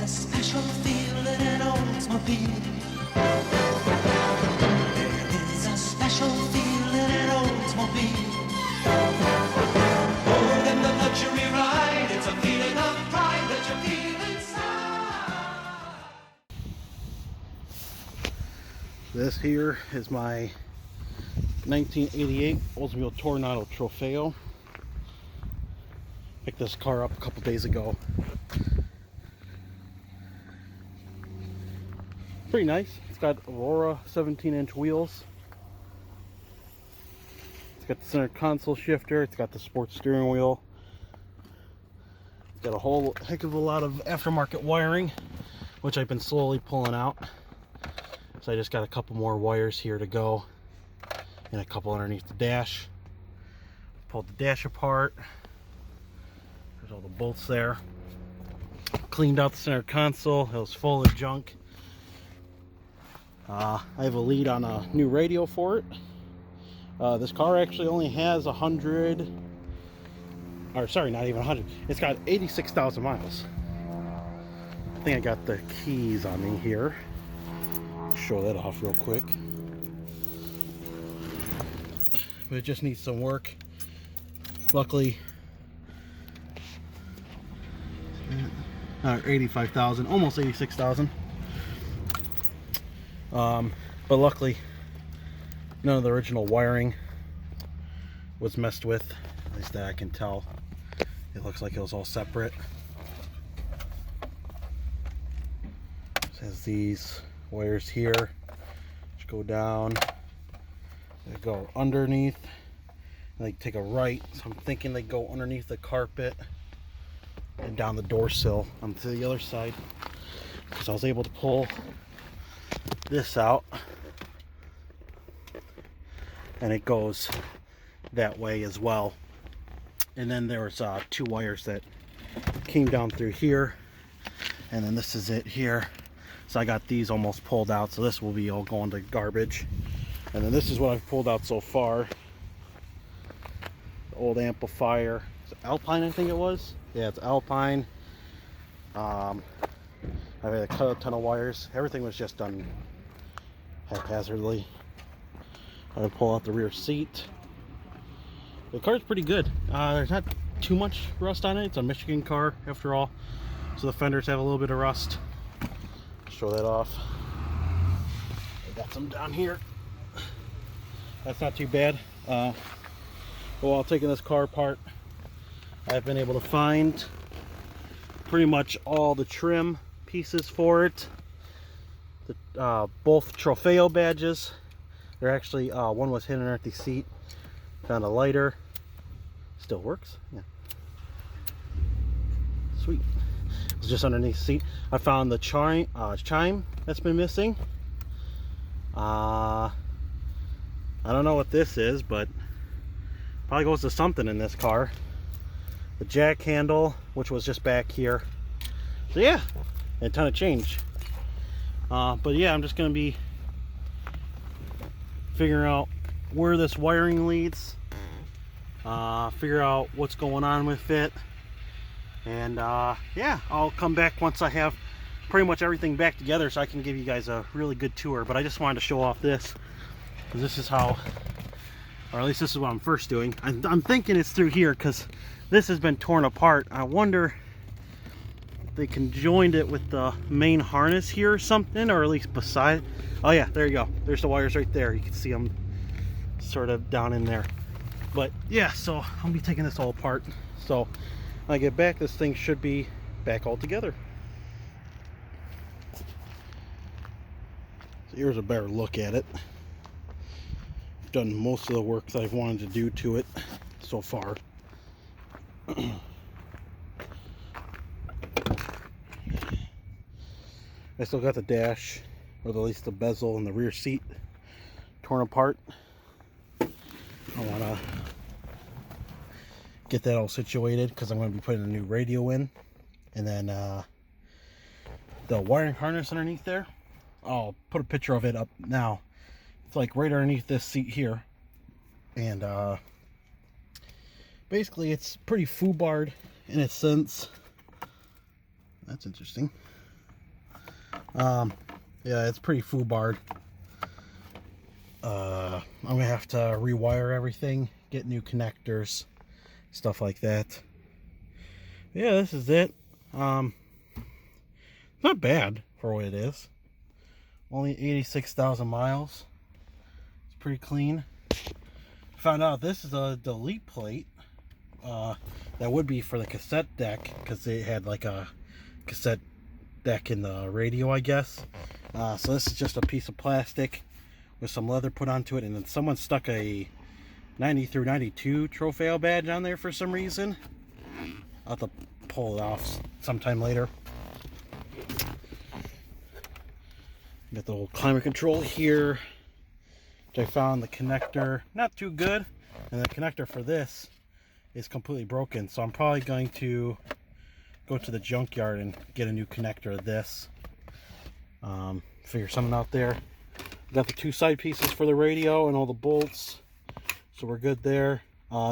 a special feeling in Oldsmobile. There is a special feeling in Oldsmobile. More than the luxury ride, it's a feeling of pride that you feel inside. This here is my 1988 Oldsmobile Toronado Trofeo. Picked this car up a couple days ago. Pretty nice. It's got Aurora 17-inch wheels. It's got the center console shifter. It's got the sports steering wheel. It's got a whole heck of a lot of aftermarket wiring, which I've been slowly pulling out. So I just got a couple more wires here to go, and a couple underneath the dash. Pulled the dash apart. There's all the bolts there. Cleaned out the center console. It was full of junk. I have a lead on a new radio for it. This car actually only has 100, or sorry, not even 100. It's got 86,000 miles. I think I got the keys on me here. Show that off real quick. But it just needs some work. Luckily, 85,000, almost 86,000. But luckily, none of the original wiring was messed with. At least that I can tell. It looks like it was all separate. It has these wires here, which go down. They go underneath. They take a right. So I'm thinking they go underneath the carpet and down the door sill onto the other side, because I was able to pull this out and it goes that way as well. And then there's two wires that came down through here, and then this is it here. So I got these almost pulled out, so this will be all going to garbage. And then this is what I've pulled out so far. The old amplifier. Is it Alpine, I think it was? Yeah, it's Alpine. I've had to cut a ton of wires. Everything was just done haphazardly. I'm gonna pull out the rear seat. The car's pretty good. There's not too much rust on it. It's a Michigan car after all, so the fenders have a little bit of rust. Show that off. I got some down here. That's not too bad. But while taking this car apart, I've been able to find pretty much all the trim pieces for it. Both Trofeo badges. They're actually, one was hidden underneath the seat. Found a lighter. Still works. Yeah. Sweet. It's just underneath the seat. I found the chime that's been missing. I don't know what this is, but probably goes to something in this car. The jack handle, which was just back here. So yeah, a ton of change. But yeah, I'm just gonna be figuring out where this wiring leads, figure out what's going on with it, and yeah, I'll come back once I have pretty much everything back together, so I can give you guys a really good tour. But I just wanted to show off this, because this is how, or at least this is what I'm first doing. I'm thinking it's through here, because this has been torn apart. I wonder if they conjoined it with the main harness here or something, or at least beside. Oh yeah, there you go. There's the wires right there. You can see them sort of down in there. But yeah, so I'll be taking this all apart. So when I get back, this thing should be back all together. So here's a better look at it. I've done most of the work that I've wanted to do to it so far. I still got the dash, or at least the bezel and the rear seat torn apart. I want to get that all situated, because I'm going to be putting a new radio in. And then the wiring harness underneath there, I'll put a picture of it up now. It's like right underneath this seat here. And basically it's pretty foobarred in its sense. That's interesting. Yeah, it's pretty foobarred. I'm gonna have to rewire everything, get new connectors, stuff like that. Yeah, this is it. Not bad for what it is. Only 86,000 miles. It's pretty clean. Found out this is a delete plate. That would be for the cassette deck, because it had like a cassette deck in the radio, I guess. So this is just a piece of plastic with some leather put onto it, and then someone stuck a 90 through 92 Trofeo badge on there for some reason. I'll have to pull it off sometime later. Got the little climate control here, which I found the connector not too good, and the connector for this is completely broken, so I'm probably going to go to the junkyard and get a new connector of this. Figure something out there. Got the two side pieces for the radio and all the bolts, so we're good there.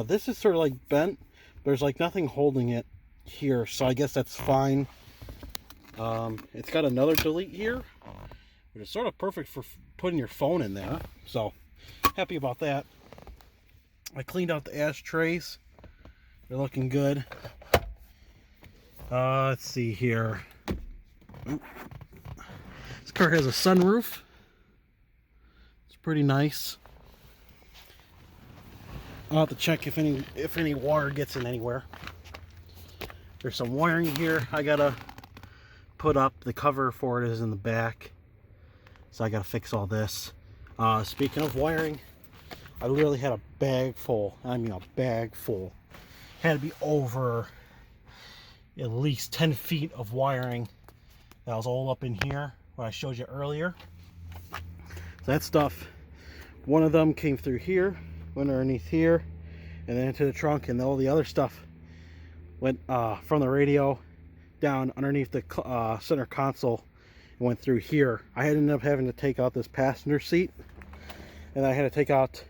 This is sort of like bent. There's like nothing holding it here, so I guess that's fine. It's got another delete here, which is sort of perfect for putting your phone in there, so happy about that. I cleaned out the ashtrays. They're looking good. Let's see here. Ooh. This car has a sunroof. It's pretty nice. I'll have to check if any water gets in anywhere. There's some wiring here I gotta put up. The cover for it is in the back, so I gotta fix all this. Speaking of wiring, I literally had a bag full. I mean a bag full. Had to be over at least 10 feet of wiring that was all up in here, what I showed you earlier. So that stuff, one of them came through here, went underneath here, and then into the trunk, and all the other stuff went from the radio down underneath the center console and went through here. I ended up having to take out this passenger seat, and I had to take out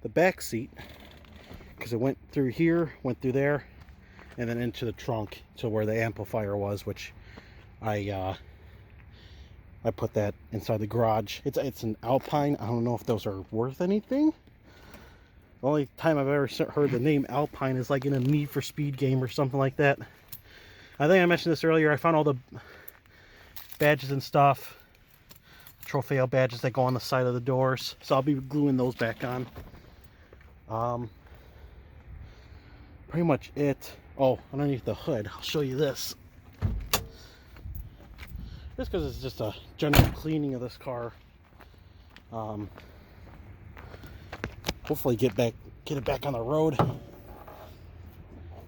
the back seat because it went through here, went through there, and then into the trunk to where the amplifier was, which I put that inside the garage. It's an Alpine. I don't know if those are worth anything. The only time I've ever heard the name Alpine is like in a Need for Speed game or something like that. I think I mentioned this earlier. I found all the badges and stuff, Trofeo badges that go on the side of the doors, so I'll be gluing those back on. Pretty much it. Oh, underneath the hood, I'll show you this. Just because it's just a general cleaning of this car. Hopefully get it back on the road.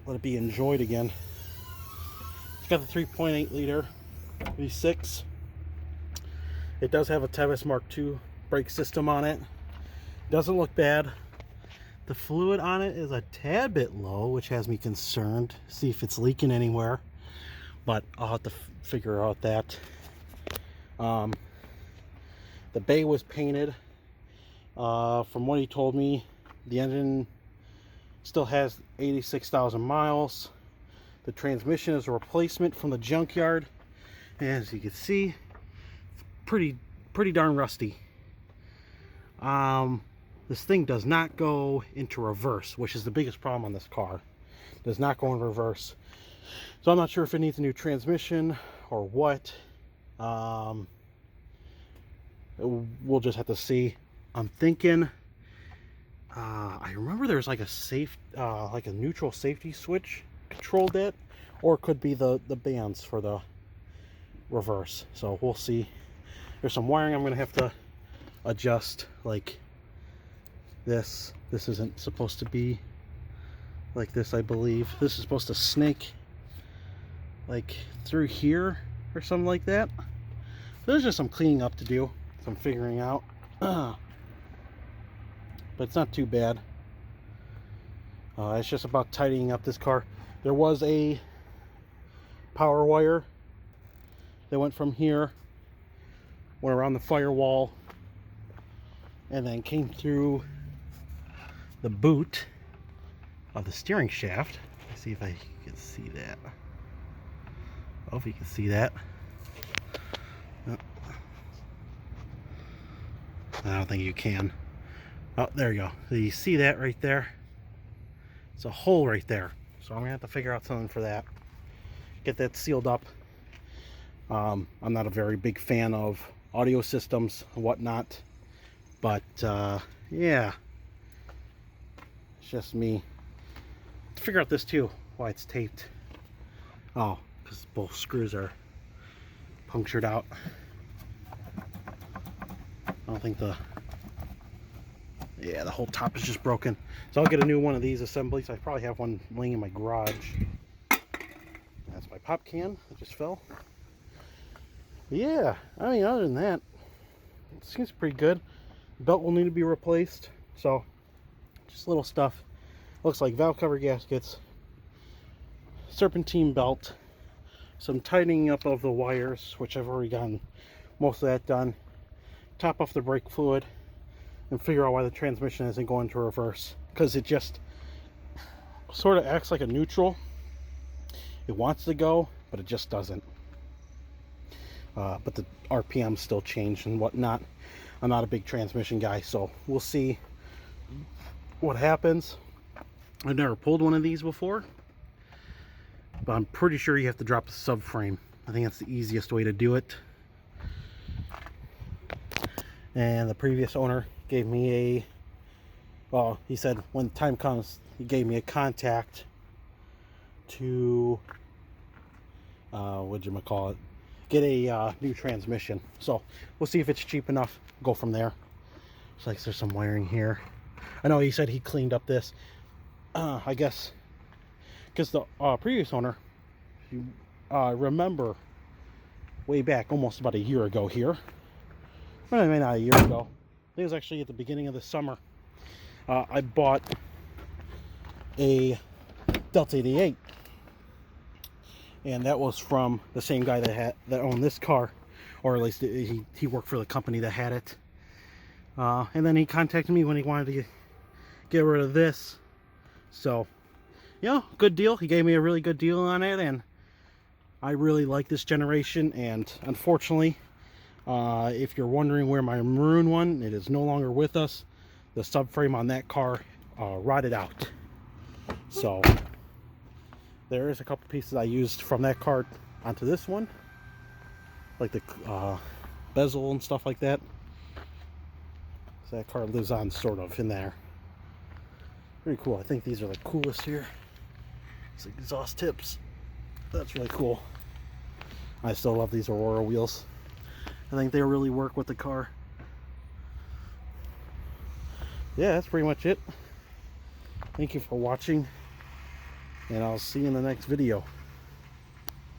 Let it be enjoyed again. It's got the 3.8 liter V6. It does have a Tevis Mark II brake system on it. Doesn't look bad. The fluid on it is a tad bit low, which has me concerned. See if it's leaking anywhere, but I'll have to figure out that. The bay was painted. From what he told me, the engine still has 86,000 miles. The transmission is a replacement from the junkyard, and as you can see, it's pretty darn rusty. This thing does not go into reverse, which is the biggest problem on this car. It does not go in reverse. So I'm not sure if it needs a new transmission or what. We'll just have to see. I'm thinking, I remember there's like a neutral safety switch controlled it, or it could be the bands for the reverse. So we'll see. There's some wiring I'm gonna have to adjust, like this isn't supposed to be like this. I believe this is supposed to snake like through here or something like that. There's just some cleaning up to do, some figuring out, but it's not too bad. It's just about tidying up this car. There was a power wire that went from here, went around the firewall, and then came through the boot of the steering shaft. Let's see if I can see that. Oh, if you can see that. I don't think you can. Oh, there you go. So you see that right there? It's a hole right there. So I'm gonna have to figure out something for that. Get that sealed up. I'm not a very big fan of audio systems and whatnot, but yeah, it's just me. To figure out this too, why it's taped. Oh, because both screws are punctured out. I don't think the whole top is just broken. So I'll get a new one of these assemblies. I probably have one laying in my garage. That's my pop can that just fell. But yeah, I mean, other than that, it seems pretty good. Belt will need to be replaced. So just little stuff. Looks like valve cover gaskets, serpentine belt, some tightening up of the wires, which I've already gotten most of that done. Top off the brake fluid and figure out why the transmission isn't going to reverse, because it just sort of acts like a neutral. It wants to go, but it just doesn't. But the RPM still changed and whatnot. I'm not a big transmission guy, so we'll see what happens. I've never pulled one of these before, but I'm pretty sure you have to drop the subframe. I think that's the easiest way to do it. And the previous owner gave me a, well, he said when the time comes, he gave me a contact to, whatchamacallit, get a new transmission. So we'll see if it's cheap enough, go from there. Looks like there's some wiring here. I know he said he cleaned up this. I guess because the previous owner, you remember way back almost about a year ago here, well, maybe not a year ago, I think it was actually at the beginning of the summer, I bought a Delta 88, and that was from the same guy that owned this car, or at least he worked for the company that had it. And then he contacted me when he wanted to get rid of this. So, yeah, good deal. He gave me a really good deal on it, and I really like this generation. And unfortunately, if you're wondering where my maroon one, it is no longer with us. The subframe on that car rotted out. So there is a couple pieces I used from that car onto this one, like the bezel and stuff like that. So that car lives on sort of in there. Very cool. I think these are the coolest here. These exhaust tips. That's really cool. I still love these Aurora wheels. I think they really work with the car. Yeah, that's pretty much it. Thank you for watching, and I'll see you in the next video.